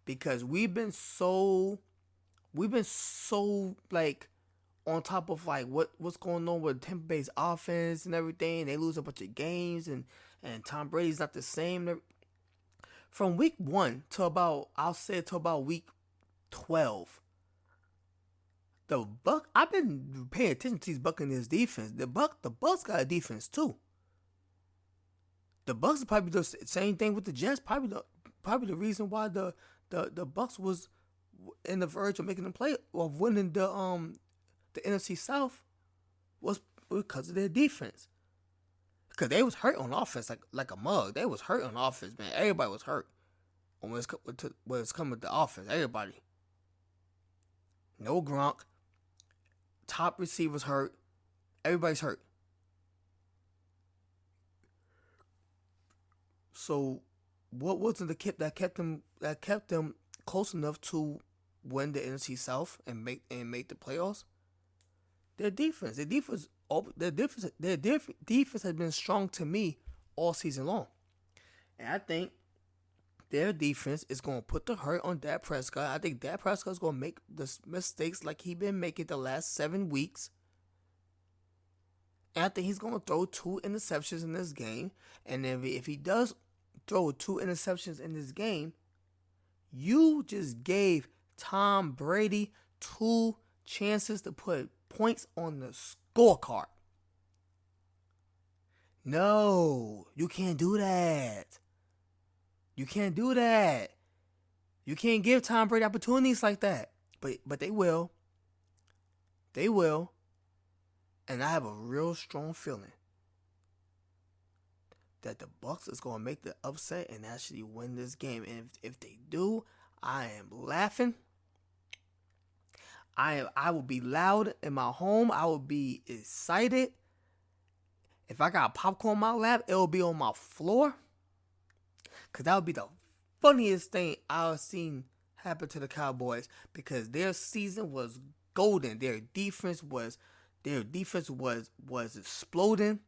because we've been so like on top of like what's going on with Tampa Bay's offense and everything. They lose a bunch of games, and Tom Brady's not the same. From week 1 to about, I'll say, to about week 12, I've been paying attention to these Buccaneers defense. The Bucks got a defense too. The Bucks probably the same thing with the Jets. Probably the reason why the Bucks was in the verge of making them play, of winning the NFC South, was because of their defense. Because they was hurt on offense like a mug. They was hurt on offense, man. Everybody was hurt when it's coming to offense. Everybody. No Gronk. Top receivers hurt. Everybody's hurt. So what wasn't the kip that kept them close enough to win the NFC South and make the playoffs? Their defense. Their defense has been strong to me all season long. And I think their defense is going to put the hurt on Dak Prescott. I think Dak Prescott is going to make the mistakes like he been making the last 7 weeks. And I think he's going to throw 2 interceptions in this game. And if he does throw 2 interceptions in this game, you just gave Tom Brady 2 chances to put points on the scorecard. No, you can't do that. You can't do that. You can't give Tom Brady opportunities like that. But they will. They will. And I have a real strong feeling that the Bucks is going to make the upset and actually win this game. And if they do, I am laughing. I will be loud in my home. I will be excited. If I got popcorn in my lap, it will be on my floor. Because that would be the funniest thing I've seen happen to the Cowboys. Because their season was golden. Their defense was exploding.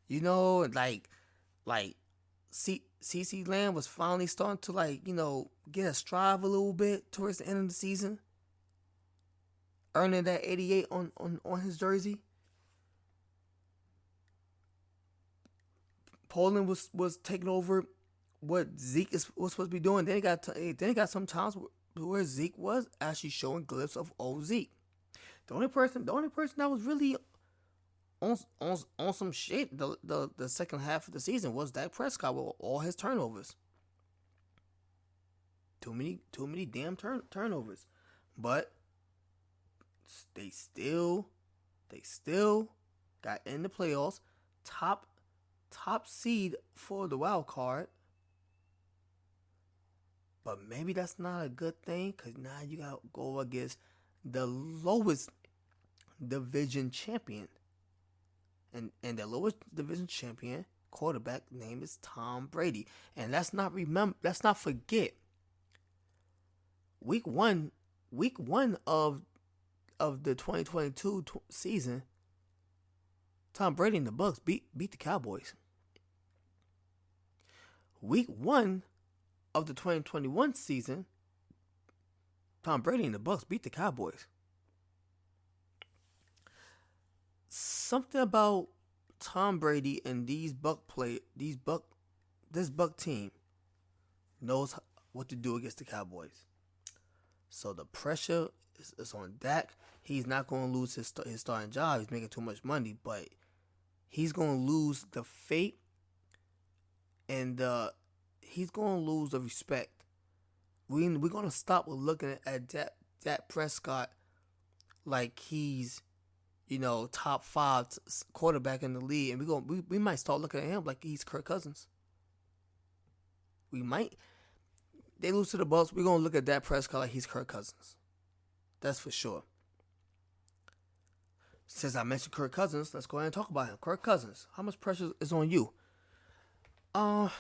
You know, like CeeDee Lamb was finally starting to get a strive a little bit towards the end of the season, earning that 88 on his jersey. Poland was taking over what Zeke was supposed to be doing. Then he got some times where Zeke was actually showing glimpses of old Zeke. The only person that was really on some shit the second half of the season was Dak Prescott with all his turnovers. Too many damn turnovers. But they still got in the playoffs, top seed for the wild card. But maybe that's not a good thing, because now you got to go against the lowest division champion. And the lowest division champion quarterback name is Tom Brady. And let's not forget, week one of the 2022 season, Tom Brady and the Bucks beat the Cowboys. Week 1 of the 2021 season, Tom Brady and the Bucks beat the Cowboys. Something about Tom Brady and this Buck team knows what to do against the Cowboys. So the pressure is on Dak. He's not going to lose his starting job. He's making too much money, but he's going to lose the faith and he's going to lose the respect. We're going to stop looking at Dak Prescott like he's, top 5 quarterback in the league, and we might start looking at him like he's Kirk Cousins. We might. They lose to the Bucks, we're going to look at Dak Prescott like he's Kirk Cousins. That's for sure. Since I mentioned Kirk Cousins, let's go ahead and talk about him. Kirk Cousins, how much pressure is on you? Not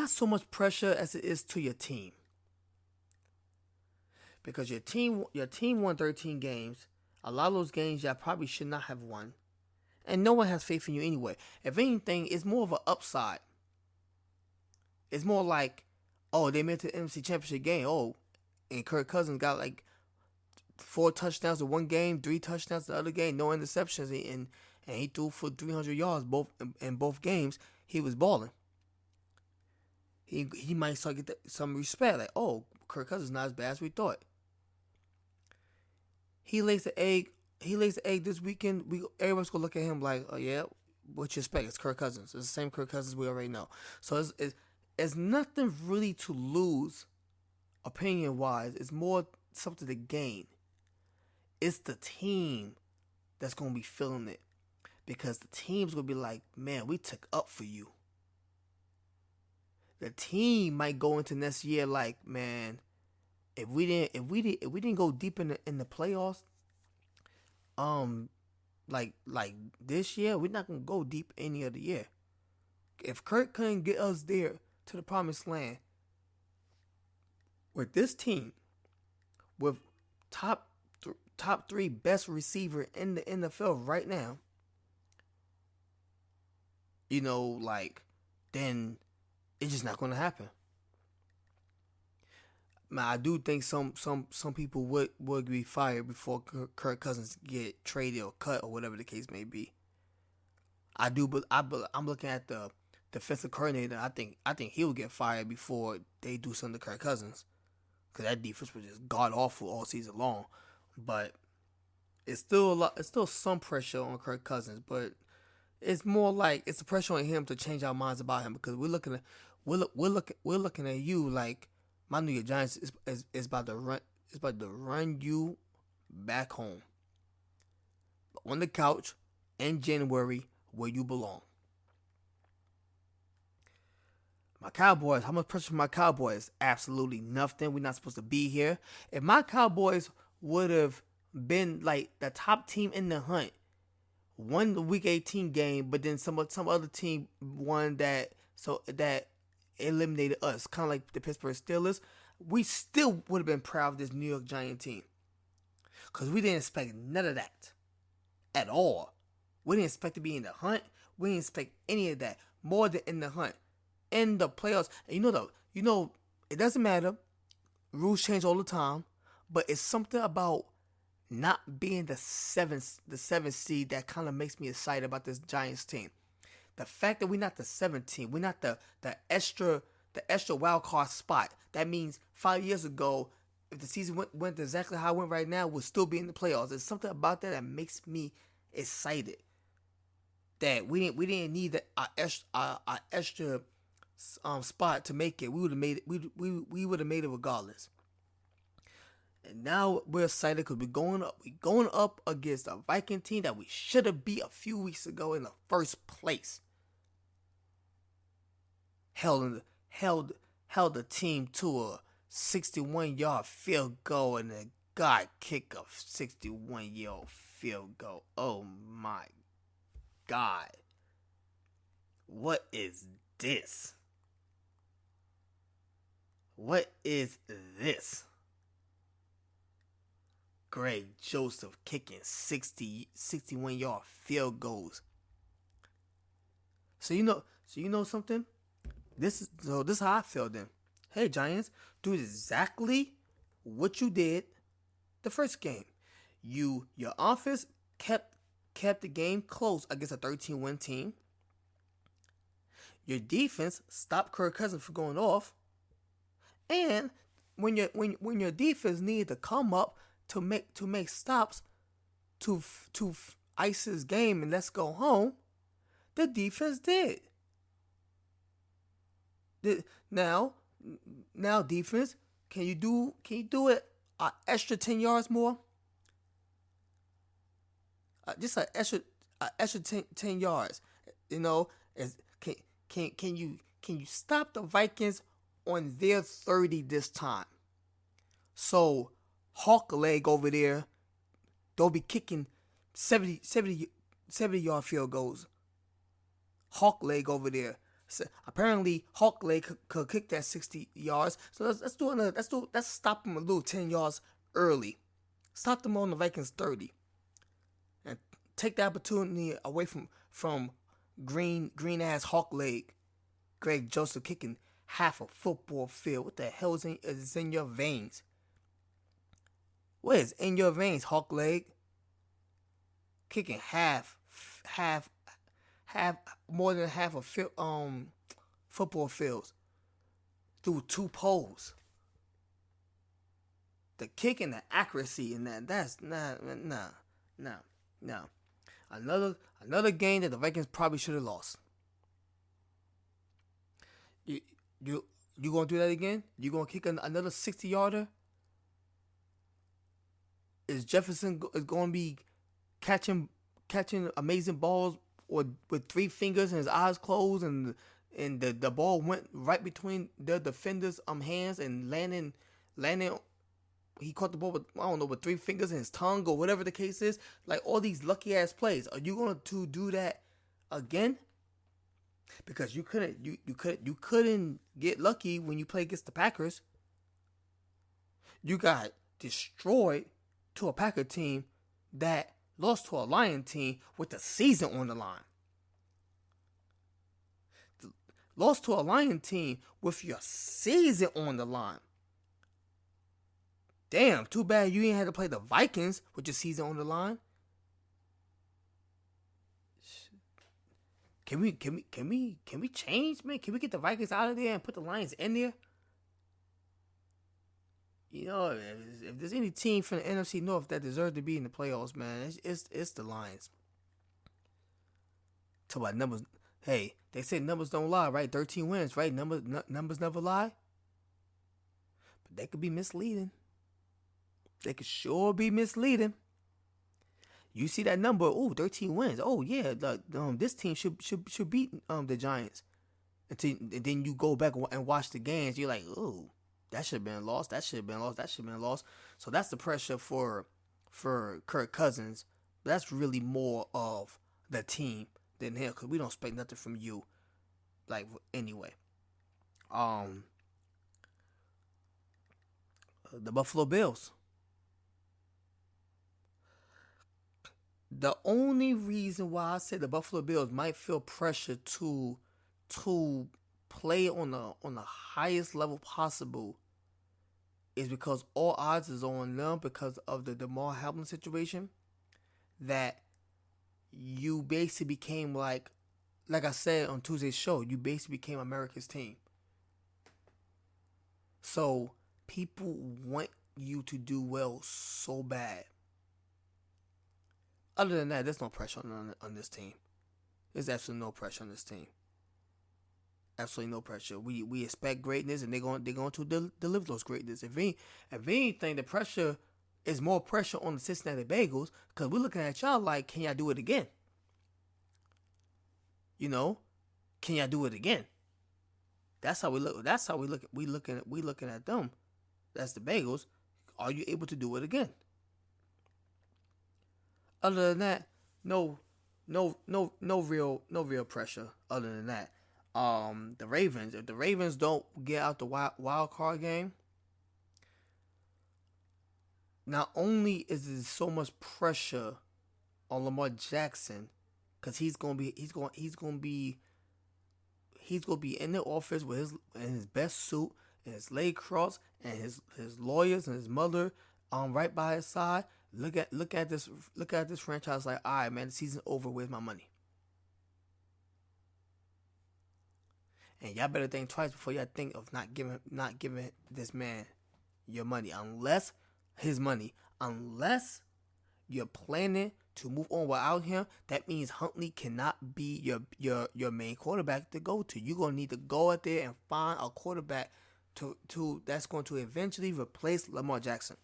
so much pressure as it is to your team. Because your team won 13 games. A lot of those games y'all probably should not have won. And no one has faith in you anyway. If anything, it's more of an upside. It's more like, oh, they made it to the NFC Championship game. Oh, and Kirk Cousins got like 4 touchdowns in one game, 3 touchdowns the other game, no interceptions, and he threw for 300 yards in both games. He was balling. He might start get some respect. Like, oh, Kirk Cousins not as bad as we thought. He lays the egg. He lays the egg this weekend. Everyone's gonna look at him like, oh yeah, what you expect? It's Kirk Cousins. It's the same Kirk Cousins we already know. So it's nothing really to lose, opinion wise. It's more something to gain. It's the team that's gonna be feeling it, because the team's gonna be like, man, we took up for you. The team might go into next year like, man, if we didn't go deep in the playoffs, like this year, we're not gonna go deep any other year. If Kirk couldn't get us there to the promised land with this team, with top 3 best receiver in the NFL right now, then it's just not gonna happen. Now, I do think some people would be fired before Kirk Cousins get traded or cut or whatever the case may be. I do, but I'm looking at the defensive coordinator. I think he will get fired before they do something to Kirk Cousins, because that defense was just god awful all season long. But it's still some pressure on Kirk Cousins, but it's more like it's a pressure on him to change our minds about him, because we're looking at you like, my New York Giants is about to run you back home on the couch in January where you belong. My Cowboys, how much pressure for my Cowboys? Absolutely nothing. We're not supposed to be here. If my Cowboys would have been like the top team in the hunt, won the Week 18 game, but then some other team won that, so that eliminated us, kind of like the Pittsburgh Steelers, we still would have been proud of this New York Giant team, because we didn't expect none of that at all. We didn't expect to be in the hunt. We didn't expect any of that more than in the hunt, in the playoffs. And it doesn't matter. Rules change all the time, but it's something about not being the seventh seed that kind of makes me excited about this Giants team. The fact that we're not the 17th, we're not the extra wild card spot. That means 5 years ago, if the season went exactly how it went right now, we'll still be in the playoffs. There's something about that makes me excited. That we didn't need our extra spot to make it. We would have made it. We would have made it regardless. And now we're excited because we're going up against a Viking team that we should have beat a few weeks ago in the first place. Held the team to a 61-yard field goal, and the guy kicked a 61-yard field goal. Oh my God. What is this? What is this? Greg Joseph kicking 61-yard field goals. So you know something? This is how I feel then. Hey Giants, do exactly what you did the first game. Your offense kept the game close against a 13-win team. Your defense stopped Kirk Cousins from going off. And when your defense needed to come up to make stops to ice his game and let's go home, the defense did. Now defense, can you do it an extra 10 yards more? Just an extra 10 yards. Can you stop the Vikings on their 30 this time? So Hawk leg over there, they'll be kicking 70-yard field goals. Hawk leg over there. So apparently Hawk leg could kick that 60 yards. So let's stop them a little 10 yards early. Stop them on the Vikings 30. And take the opportunity away from green ass Hawk leg Greg Joseph kicking half a football field. What the hell is in your veins? What is in your veins, Hawk leg? Kicking half, half, more than half of football fields through 2 poles. The kick and the accuracy in that's nah. Another game that the Vikings probably should have lost. You you gonna do that again? You gonna kick another 60-yarder? Is Jefferson is gonna be catching amazing balls or with 3 fingers and his eyes closed and the ball went right between the defender's hands and landing? He caught the ball with, I don't know, with 3 fingers in his tongue or whatever the case is. Like, all these lucky ass plays. Are you going to do that again? Because you couldn't get lucky when you play against the Packers. You got destroyed to a Packer team that lost to a Lion team with the season on the line. Lost to a Lion team with your season on the line. Damn, too bad you ain't had to play the Vikings with your season on the line. Can we change, man? Can we get the Vikings out of there and put the Lions in there? You know, if there's any team from the NFC North that deserves to be in the playoffs, man, it's the Lions. Talk about numbers. Hey, they say numbers don't lie, right? 13 wins, right? Numbers never lie. But they could be misleading. They could sure be misleading. You see that number? Oh, 13 wins. Oh yeah, this team should beat the Giants. And then you go back and watch the games. You're like, oh, that should have been lost. That should have been lost. That should have been lost. So that's the pressure for Kirk Cousins. But that's really more of the team than him, because we don't expect nothing from you. Like, anyway, the Buffalo Bills. The only reason why I say the Buffalo Bills might feel pressure to play on the highest level possible is because all odds is on them because of the Damar Hamlin situation. That you basically became like I said on Tuesday's show, you basically became America's team. So people want you to do well so bad. Other than that, there's no pressure on this team. There's absolutely no pressure on this team. Absolutely no pressure. We expect greatness, and they're going to deliver those greatness. If anything, the pressure is more pressure on the Cincinnati Bengals, because we're looking at y'all like, can y'all do it again? You know, can y'all do it again? That's how we look. That's how we look. We looking at them. That's the Bengals. Are you able to do it again? Other than that, no real pressure. Other than that, the Ravens. If the Ravens don't get out the wild card game, not only is there so much pressure on Lamar Jackson, because he's gonna be in the office with his best suit and his leg crossed and his lawyers and his mother right by his side. Look at this franchise like, all right, man, the season's over. Where's my money? And y'all better think twice before y'all think of not giving this man your money, unless you're planning to move on without him. That means Huntley cannot be your main quarterback to go to. You're gonna need to go out there and find a quarterback to that's going to eventually replace Lamar Jackson.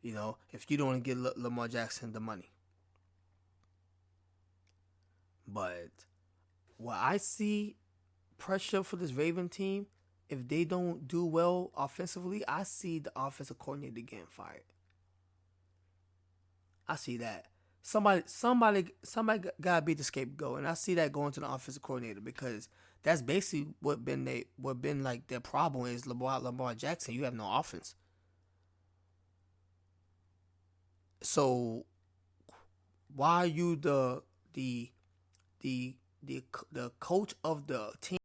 You know, if you don't want to give Lamar Jackson the money. But what I see pressure for this Raven team, if they don't do well offensively, I see the offensive coordinator getting fired. I see that. Somebody gotta be the scapegoat, and I see that going to the offensive coordinator, because that's basically what been like their problem is Lamar Jackson. You have no offense. So why are you the the coach of the team